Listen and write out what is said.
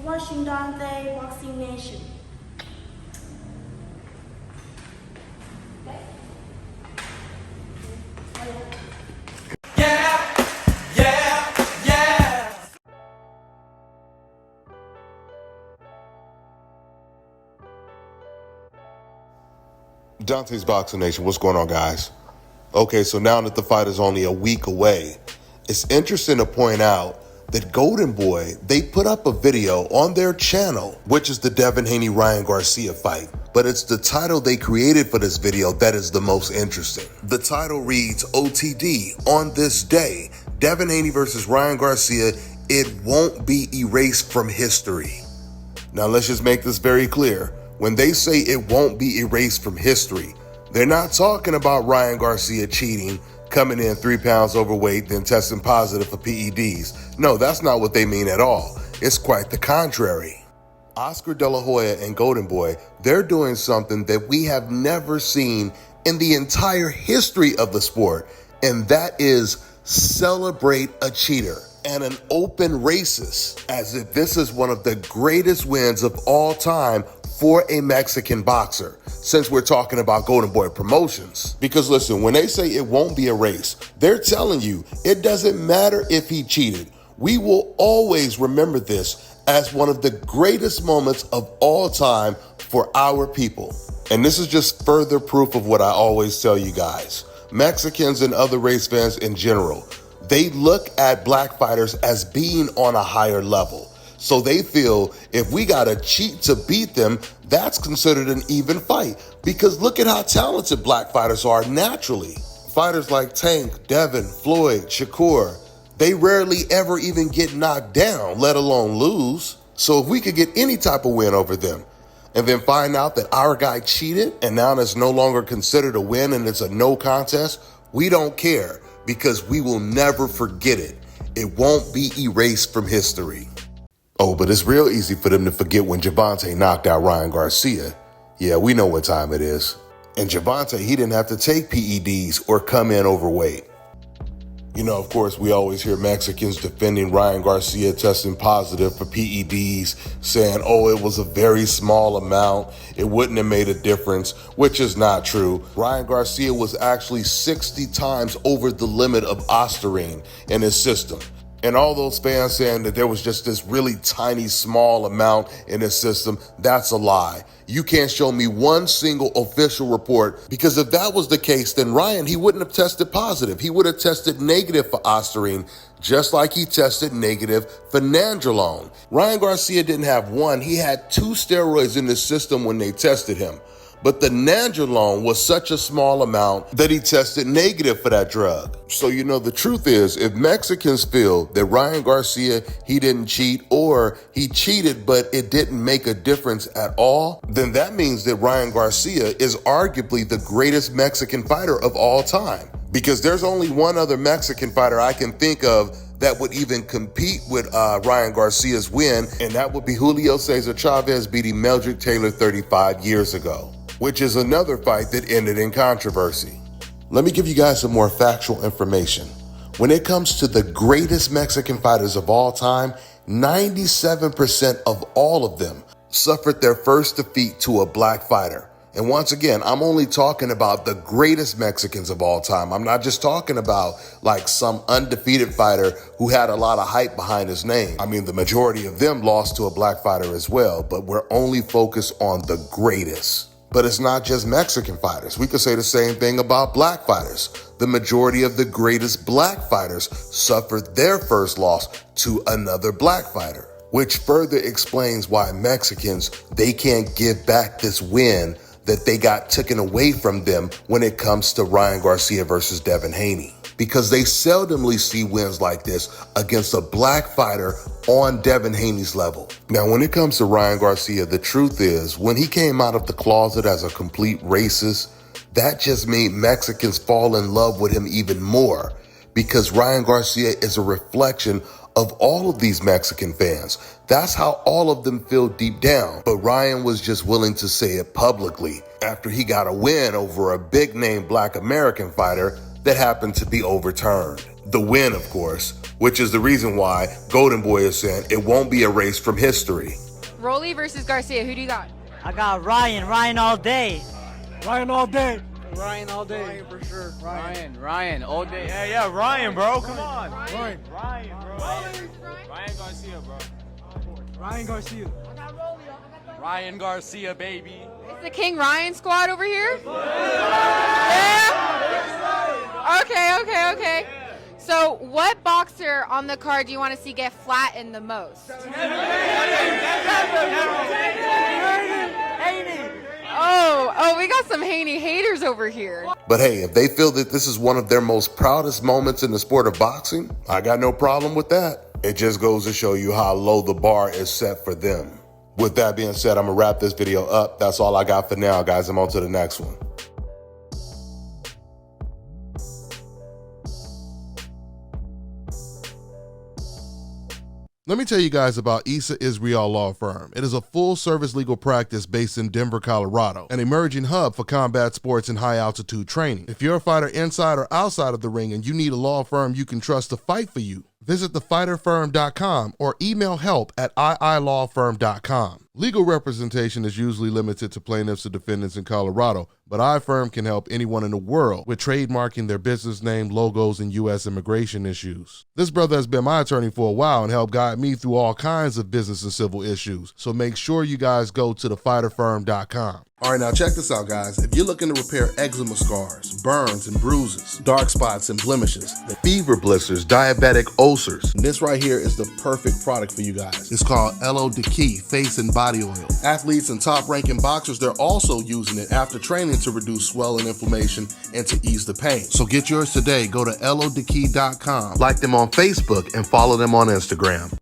watching Dante Boxing Nation. Dante's Boxing Nation, what's going on, guys? Okay, so now that the fight is only a week away, it's interesting to point out that Golden Boy, they put up a video on their channel, which is the Devin Haney Ryan Garcia fight. But it's the title they created for this video that is the most interesting. The title reads, OTD, on this day, Devin Haney versus Ryan Garcia, it won't be erased from history. Now let's just make this very clear. When they say it won't be erased from history, they're not talking about Ryan Garcia cheating, coming in 3 pounds overweight, then testing positive for PEDs. No, that's not what they mean at all. It's quite the contrary. Oscar De La Hoya and Golden Boy, they're doing something that we have never seen in the entire history of the sport, and that is celebrate a cheater and an open racist, as if this is one of the greatest wins of all time for a Mexican boxer, since we're talking about Golden Boy Promotions. Because listen, when they say it won't be erased, they're telling you it doesn't matter if he cheated. We will always remember this as one of the greatest moments of all time for our people. And this is just further proof of what I always tell you guys. Mexicans and other race fans in general, they look at black fighters as being on a higher level. So they feel if we got to cheat to beat them, that's considered an even fight. Because look at how talented black fighters are naturally. Fighters like Tank, Devin, Floyd, Shakur, they rarely ever even get knocked down, let alone lose. So if we could get any type of win over them and then find out that our guy cheated and now it's no longer considered a win and it's a no contest, we don't care because we will never forget it. It won't be erased from history. Oh, but it's real easy for them to forget when Gervonta knocked out Ryan Garcia. Yeah, we know what time it is. And Gervonta, he didn't have to take PEDs or come in overweight. You know, of course, we always hear Mexicans defending Ryan Garcia testing positive for PEDs, saying, oh, it was a very small amount. It wouldn't have made a difference, which is not true. Ryan Garcia was actually 60 times over the limit of ostarine in his system. And all those fans saying that there was just this really tiny, small amount in his system, that's a lie. You can't show me one single official report, because if that was the case, then Ryan, he wouldn't have tested positive. He would have tested negative for ostarine, just like he tested negative for nandrolone. Ryan Garcia didn't have one. He had 2 steroids in his system when they tested him. But the nandrolone was such a small amount that he tested negative for that drug. So, you know, the truth is, if Mexicans feel that Ryan Garcia, he didn't cheat, or he cheated but it didn't make a difference at all, then that means that Ryan Garcia is arguably the greatest Mexican fighter of all time. Because there's only one other Mexican fighter I can think of that would even compete with Ryan Garcia's win, and that would be Julio Cesar Chavez beating Melick Taylor 35 years ago, which is another fight that ended in controversy. Let me give you guys some more factual information. When it comes to the greatest Mexican fighters of all time, 97% of all of them suffered their first defeat to a black fighter. And once again, I'm only talking about the greatest Mexicans of all time. I'm not just talking about like some undefeated fighter who had a lot of hype behind his name. I mean, the majority of them lost to a black fighter as well, but we're only focused on the greatest. But it's not just Mexican fighters. We could say the same thing about black fighters. The majority of the greatest black fighters suffered their first loss to another black fighter, which further explains why Mexicans, they can't give back this win that they got taken away from them when it comes to Ryan Garcia versus Devin Haney, because they seldomly see wins like this against a black fighter on Devin Haney's level. Now, when it comes to Ryan Garcia, the truth is, when he came out of the closet as a complete racist, that just made Mexicans fall in love with him even more, because Ryan Garcia is a reflection of all of these Mexican fans. That's how all of them feel deep down. But Ryan was just willing to say it publicly after he got a win over a big name black American fighter that happened to be overturned. The win, of course, which is the reason why Golden Boy is saying it won't be erased from history. Rolly versus Garcia, who do you got? I got Ryan all day. Ryan all day. Ryan all day. Ryan for sure. Ryan all day. Yeah, Ryan, bro. Come on. Ryan, bro. Ryan Garcia, bro. Ryan Garcia. Ryan Garcia, baby. Is the King Ryan squad over here? Yeah? Okay. So what boxer on the card do you want to see get flattened the most? Haney. Oh, we got some Haney haters over here. But hey, if they feel that this is one of their most proudest moments in the sport of boxing, I got no problem with that. It just goes to show you how low the bar is set for them. With that being said, I'm gonna wrap this video up. That's all I got for now, guys. I'm on to the next one. Let me tell you guys about Issa Israel Law Firm. It is a full-service legal practice based in Denver, Colorado, an emerging hub for combat sports and high-altitude training. If you're a fighter inside or outside of the ring and you need a law firm you can trust to fight for you, visit thefighterfirm.com or email help@iilawfirm.com. Legal representation is usually limited to plaintiffs or defendants in Colorado, but iFirm can help anyone in the world with trademarking their business name, logos, and U.S. immigration issues. This brother has been my attorney for a while and helped guide me through all kinds of business and civil issues, so make sure you guys go to thefighterfirm.com. All right, now check this out, guys. If you're looking to repair eczema scars, burns and bruises, dark spots and blemishes, fever blisters, diabetic ulcers, this right here is the perfect product for you guys. It's called Elo Key Face and Body Oil. Athletes and top-ranking boxers, they're also using it after training to reduce swelling, inflammation, and to ease the pain. So get yours today. Go to elodekey.com, like them on Facebook, and follow them on Instagram.